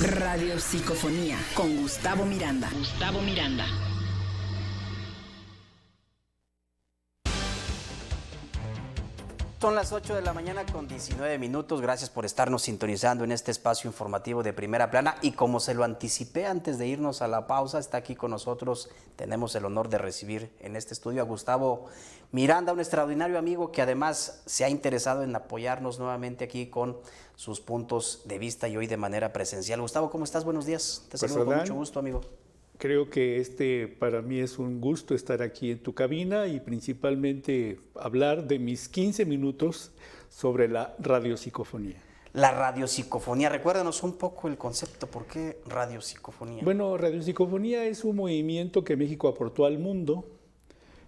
Radio Psicofonía con Gustavo Miranda. Gustavo Miranda. Son las 8 de la mañana con 19 minutos. Gracias por estarnos sintonizando en este espacio informativo de Primera Plana. Y como se lo anticipé antes de irnos a la pausa, está aquí con nosotros. Tenemos el honor de recibir en este estudio a Gustavo Miranda, un extraordinario amigo que además se ha interesado en apoyarnos nuevamente aquí con sus puntos de vista y hoy de manera presencial. Gustavo, ¿cómo estás? Buenos días. Te saludo con mucho gusto, amigo. Creo que para mí es un gusto estar aquí en tu cabina y principalmente hablar de mis 15 minutos sobre la radiopsicofonía. La radiopsicofonía, recuérdanos un poco el concepto, ¿por qué radiopsicofonía? Bueno, radiopsicofonía es un movimiento que México aportó al mundo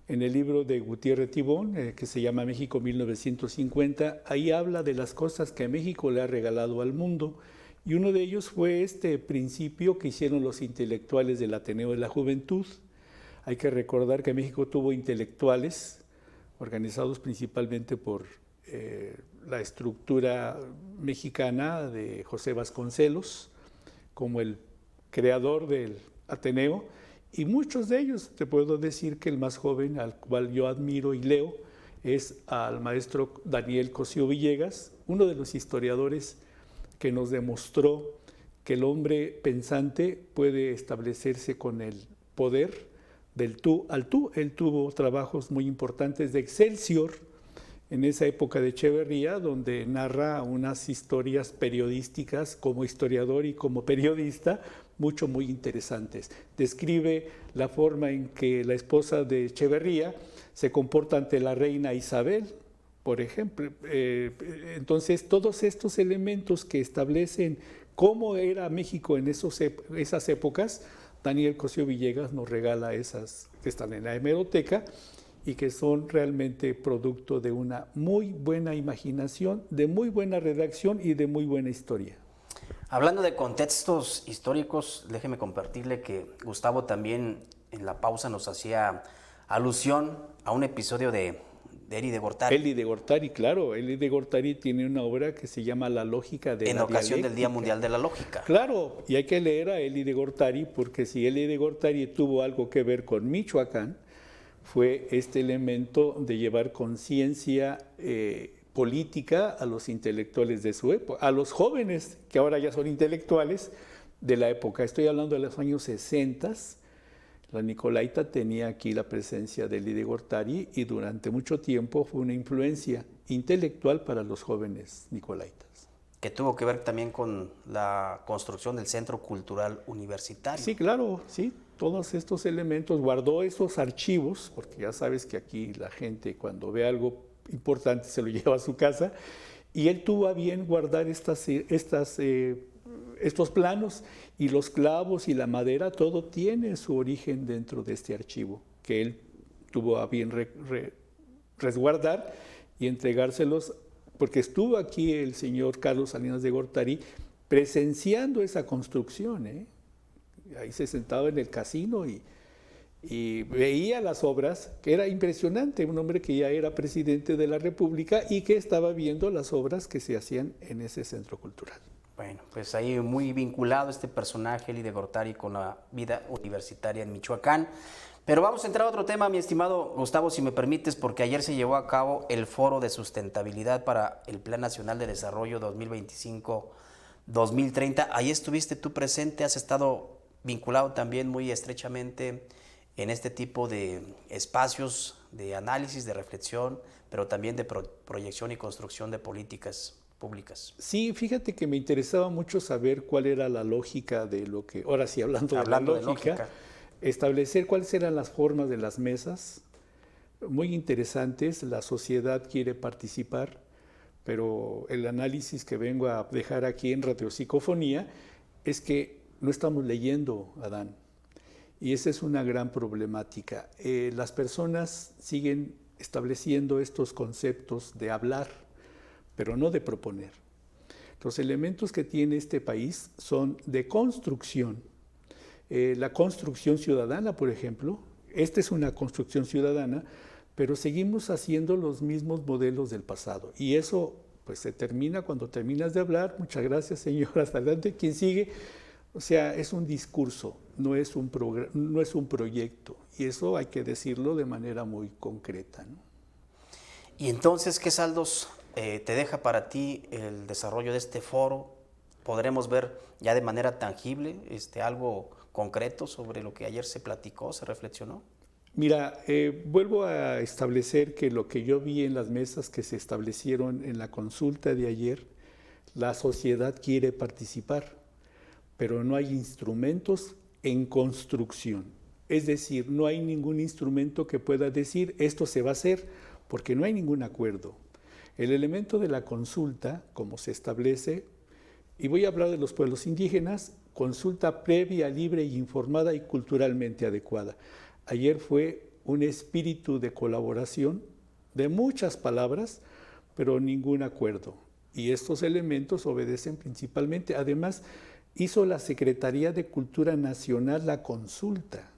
en el libro de Gutiérrez Tibón, que se llama México 1950. Ahí habla de las cosas que México le ha regalado al mundo. Y uno de ellos fue este principio que hicieron los intelectuales del Ateneo de la Juventud. Hay que recordar que México tuvo intelectuales organizados principalmente por la estructura mexicana de José Vasconcelos, como el creador del Ateneo, y muchos de ellos, te puedo decir que el más joven, al cual yo admiro y leo, es al maestro Daniel Cosío Villegas, uno de los historiadores que nos demostró que el hombre pensante puede establecerse con el poder del tú al tú. Él tuvo trabajos muy importantes de Excelsior en esa época de Echeverría, donde narra unas historias periodísticas como historiador y como periodista muy interesantes. Describe la forma en que la esposa de Echeverría se comporta ante la reina Isabel, por ejemplo. Entonces, todos estos elementos que establecen cómo era México en esas épocas, Daniel Cosío Villegas nos regala esas que están en la hemeroteca y que son realmente producto de una muy buena imaginación, de muy buena redacción y de muy buena historia. Hablando de contextos históricos, déjeme compartirle que Gustavo también en la pausa nos hacía alusión a un episodio de Elie de Gortari. Elie de Gortari, claro. Elie de Gortari tiene una obra que se llama La lógica de la dialéctica. En ocasión del Día Mundial de la Lógica. Claro, y hay que leer a Elie de Gortari, porque si Elie de Gortari tuvo algo que ver con Michoacán, fue este elemento de llevar conciencia política a los intelectuales de su época, a los jóvenes que ahora ya son intelectuales de la época. Estoy hablando de los años 60. La Nicolaita tenía aquí la presencia de Elie de Gortari y durante mucho tiempo fue una influencia intelectual para los jóvenes nicolaitas. Que tuvo que ver también con la construcción del Centro Cultural Universitario. Sí, claro, sí. Todos estos elementos, guardó esos archivos, porque ya sabes que aquí la gente cuando ve algo importante se lo lleva a su casa, y él tuvo a bien guardar estos planos, y los clavos y la madera, todo tiene su origen dentro de este archivo, que él tuvo a bien resguardar y entregárselos, porque estuvo aquí el señor Carlos Salinas de Gortari presenciando esa construcción. Ahí se sentaba en el casino y veía las obras, que era impresionante, un hombre que ya era presidente de la República y que estaba viendo las obras que se hacían en ese centro cultural. Bueno, pues ahí muy vinculado este personaje, Elie de Gortari, con la vida universitaria en Michoacán. Pero vamos a entrar a otro tema, mi estimado Gustavo, si me permites, porque ayer se llevó a cabo el Foro de Sustentabilidad para el Plan Nacional de Desarrollo 2025-2030. Ahí estuviste tú presente, has estado vinculado también muy estrechamente en este tipo de espacios de análisis, de reflexión, pero también de proyección y construcción de políticas públicas. Sí, fíjate que me interesaba mucho saber cuál era la lógica de lo que, ahora sí, hablando de lógica, establecer cuáles eran las formas de las mesas, muy interesantes. La sociedad quiere participar, pero el análisis que vengo a dejar aquí en Radiopsicofonía es que no estamos leyendo, Adán, y esa es una gran problemática. Las personas siguen estableciendo estos conceptos de hablar, pero no de proponer. Los elementos que tiene este país son de construcción. La construcción ciudadana, por ejemplo, esta es una construcción ciudadana, pero seguimos haciendo los mismos modelos del pasado. Y eso pues se termina cuando terminas de hablar. Muchas gracias, señor. Hasta adelante. ¿Quién sigue? O sea, es un discurso, no es un proyecto. Y eso hay que decirlo de manera muy concreta, ¿no? Y entonces, ¿qué saldos te deja para ti el desarrollo de este foro? ¿Podremos ver ya de manera tangible algo concreto sobre lo que ayer se platicó, se reflexionó? Mira, vuelvo a establecer que lo que yo vi en las mesas que se establecieron en la consulta de ayer, la sociedad quiere participar, pero no hay instrumentos en construcción. Es decir, no hay ningún instrumento que pueda decir esto se va a hacer, porque no hay ningún acuerdo. El elemento de la consulta, como se establece, y voy a hablar de los pueblos indígenas, consulta previa, libre e informada y culturalmente adecuada. Ayer fue un espíritu de colaboración, de muchas palabras, pero ningún acuerdo. Y estos elementos obedecen principalmente, además, hizo la Secretaría de Cultura Nacional la consulta.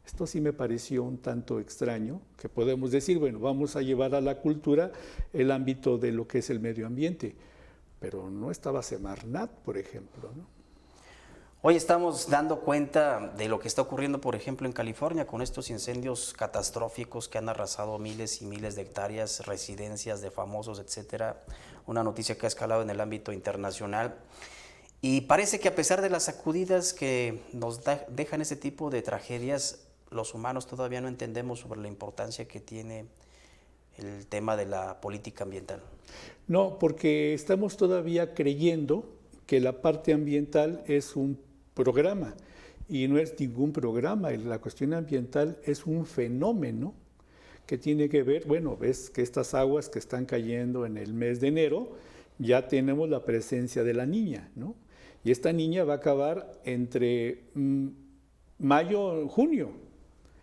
Esto sí me pareció un tanto extraño, que podemos decir, bueno, vamos a llevar a la cultura el ámbito de lo que es el medio ambiente, pero no estaba Semarnat, por ejemplo, ¿no? Hoy estamos dando cuenta de lo que está ocurriendo, por ejemplo, en California, con estos incendios catastróficos que han arrasado miles y miles de hectáreas, residencias de famosos, etcétera. Una noticia que ha escalado en el ámbito internacional. Y parece que a pesar de las sacudidas que nos dejan ese tipo de tragedias, los humanos todavía no entendemos sobre la importancia que tiene el tema de la política ambiental. No, porque estamos todavía creyendo que la parte ambiental es un programa, y no es ningún programa. La cuestión ambiental es un fenómeno que tiene que ver, bueno, ves que estas aguas que están cayendo en el mes de enero, ya tenemos la presencia de la niña, ¿no? Y esta niña va a acabar entre mayo y junio,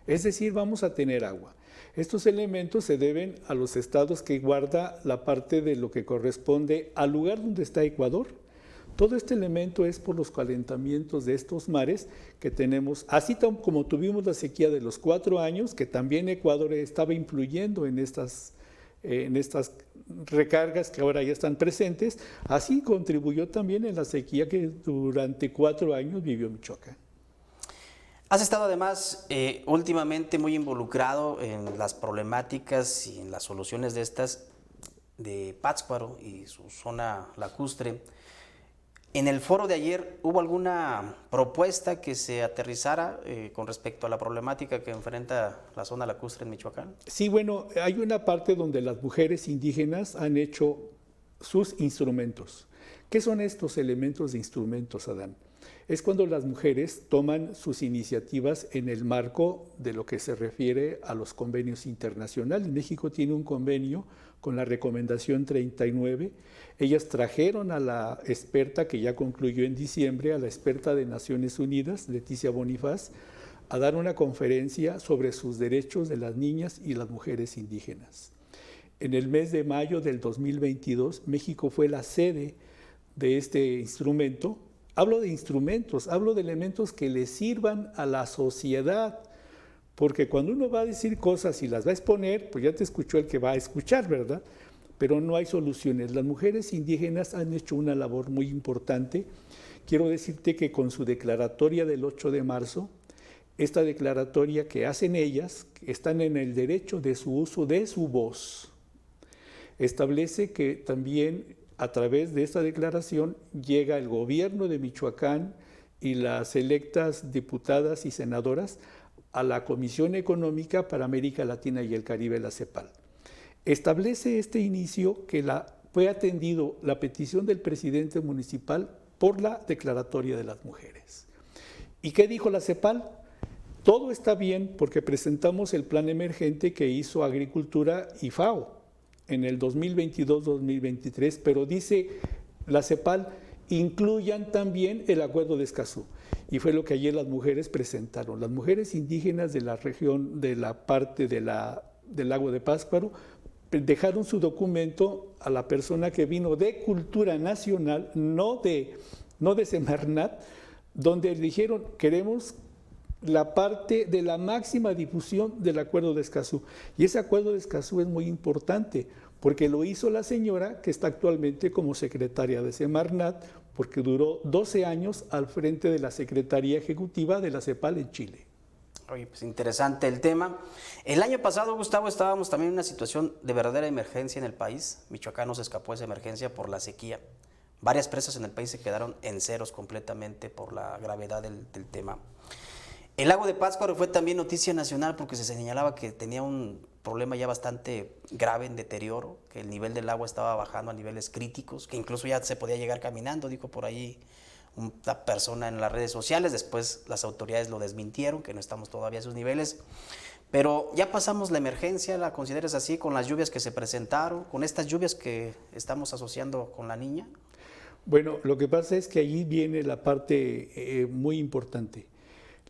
es decir, vamos a tener agua. Estos elementos se deben a los estados que guarda la parte de lo que corresponde al lugar donde está Ecuador. Todo este elemento es por los calentamientos de estos mares que tenemos, así como tuvimos la sequía de los 4 años, que también Ecuador estaba influyendo en estas recargas que ahora ya están presentes, así contribuyó también en la sequía que durante 4 años vivió Michoacán. Has estado además últimamente muy involucrado en las problemáticas y en las soluciones de estas de Pátzcuaro y su zona lacustre. En el foro de ayer, ¿hubo alguna propuesta que se aterrizara con respecto a la problemática que enfrenta la zona lacustre en Michoacán? Sí, bueno, hay una parte donde las mujeres indígenas han hecho sus instrumentos. ¿Qué son estos elementos de instrumentos, Adán? Es cuando las mujeres toman sus iniciativas en el marco de lo que se refiere a los convenios internacionales. México tiene un convenio con la recomendación 39. Ellas trajeron a la experta, que ya concluyó en diciembre, a la experta de Naciones Unidas, Leticia Bonifaz, a dar una conferencia sobre sus derechos de las niñas y las mujeres indígenas. En el mes de mayo del 2022, México fue la sede de este instrumento. Hablo de instrumentos, hablo de elementos que le sirvan a la sociedad, porque cuando uno va a decir cosas y las va a exponer, pues ya te escuchó el que va a escuchar, ¿verdad? Pero no hay soluciones. Las mujeres indígenas han hecho una labor muy importante. Quiero decirte que con su declaratoria del 8 de marzo, esta declaratoria que hacen ellas, están en el derecho de su uso de su voz. Establece que también a través de esta declaración llega el gobierno de Michoacán y las electas diputadas y senadoras a la Comisión Económica para América Latina y el Caribe, la CEPAL. Establece este inicio que fue atendido la petición del presidente municipal por la declaratoria de las mujeres. ¿Y qué dijo la CEPAL? Todo está bien porque presentamos el plan emergente que hizo Agricultura y FAO en el 2022-2023, pero dice la CEPAL, incluyan también el acuerdo de Escazú. Y fue lo que ayer las mujeres presentaron. Las mujeres indígenas de la región, de la parte del lago de Pátzcuaro, dejaron su documento a la persona que vino de Cultura Nacional, no de Semarnat, donde dijeron, queremos la parte de la máxima difusión del acuerdo de Escazú. Y ese acuerdo de Escazú es muy importante, porque lo hizo la señora que está actualmente como secretaria de Semarnat, porque duró 12 años al frente de la Secretaría Ejecutiva de la CEPAL en Chile. Oye, pues interesante el tema. El año pasado, Gustavo, estábamos también en una situación de verdadera emergencia en el país. Michoacán no se escapó de esa emergencia por la sequía. Varias presas en el país se quedaron en ceros completamente por la gravedad del tema. El lago de Pátzcuaro fue también noticia nacional porque se señalaba que tenía un problema ya bastante grave en deterioro, que el nivel del agua estaba bajando a niveles críticos, que incluso ya se podía llegar caminando, dijo por ahí una persona en las redes sociales. Después las autoridades lo desmintieron, que no estamos todavía a esos niveles. Pero ya pasamos la emergencia, ¿la consideras así, con las lluvias que se presentaron, con estas lluvias que estamos asociando con la Niña? Bueno, lo que pasa es que allí viene la parte muy importante.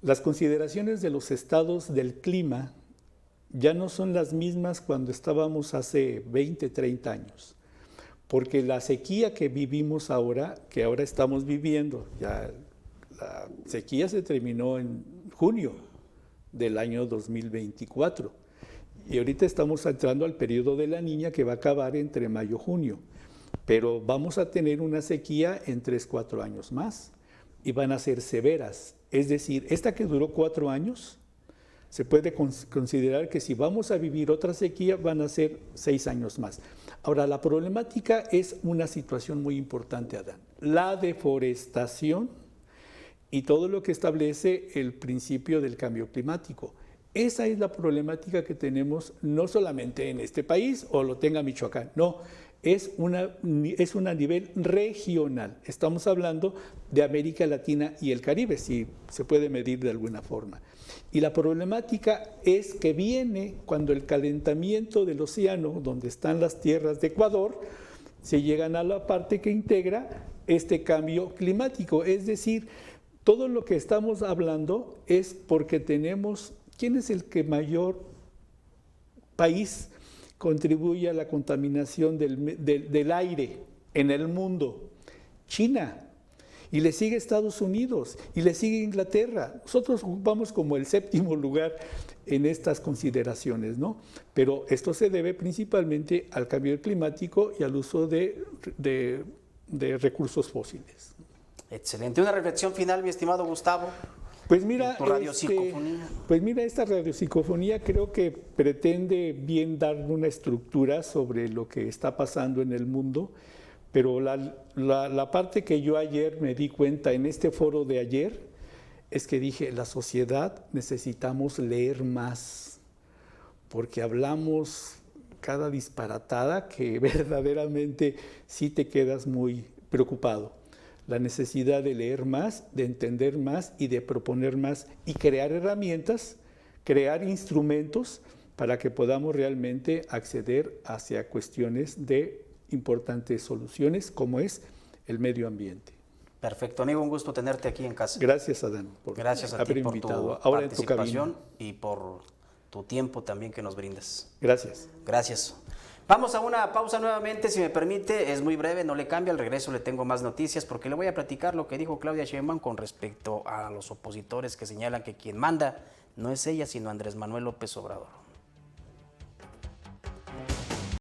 Las consideraciones de los estados del clima ya no son las mismas cuando estábamos hace 20, 30 años. Porque la sequía que vivimos ahora, que ahora estamos viviendo, ya la sequía se terminó en junio del año 2024. Y ahorita estamos entrando al periodo de la Niña que va a acabar entre mayo y junio. Pero vamos a tener una sequía en 3, 4 años más y van a ser severas. Es decir, esta que duró 4 años, se puede considerar que si vamos a vivir otra sequía van a ser 6 años más. Ahora, la problemática es una situación muy importante, Adán. La deforestación y todo lo que establece el principio del cambio climático. Esa es la problemática que tenemos no solamente en este país o lo tenga Michoacán, no, es una a nivel regional. Estamos hablando de América Latina y el Caribe, si se puede medir de alguna forma. Y la problemática es que viene cuando el calentamiento del océano, donde están las tierras de Ecuador, se llegan a la parte que integra este cambio climático. Es decir, todo lo que estamos hablando es porque tenemos, ¿quién es el que mayor país contribuye a la contaminación del aire en el mundo? China. Y le sigue Estados Unidos, y le sigue Inglaterra. Nosotros ocupamos como el 7º lugar en estas consideraciones, ¿no? Pero esto se debe principalmente al cambio climático y al uso de recursos fósiles. Excelente. Una reflexión final, mi estimado Gustavo. Pues mira, tu radiopsicofonía. Pues mira, esta radiopsicofonía creo que pretende bien dar una estructura sobre lo que está pasando en el mundo, pero la parte que yo ayer me di cuenta en este foro de ayer es que dije, la sociedad necesitamos leer más, porque hablamos cada disparatada que verdaderamente sí te quedas muy preocupado. La necesidad de leer más, de entender más y de proponer más y crear herramientas, crear instrumentos para que podamos realmente acceder hacia cuestiones de importantes soluciones como es el medio ambiente. Perfecto, amigo, un gusto tenerte aquí en casa. Gracias, Adán, por Gracias a ti haber por invitado. tu Ahora en tu participación cabina. y por tu tiempo también que nos brindas. Gracias. Gracias. Vamos a una pausa nuevamente, si me permite, es muy breve, no le cambia, al regreso le tengo más noticias porque le voy a platicar lo que dijo Claudia Sheinbaum con respecto a los opositores que señalan que quien manda no es ella, sino Andrés Manuel López Obrador.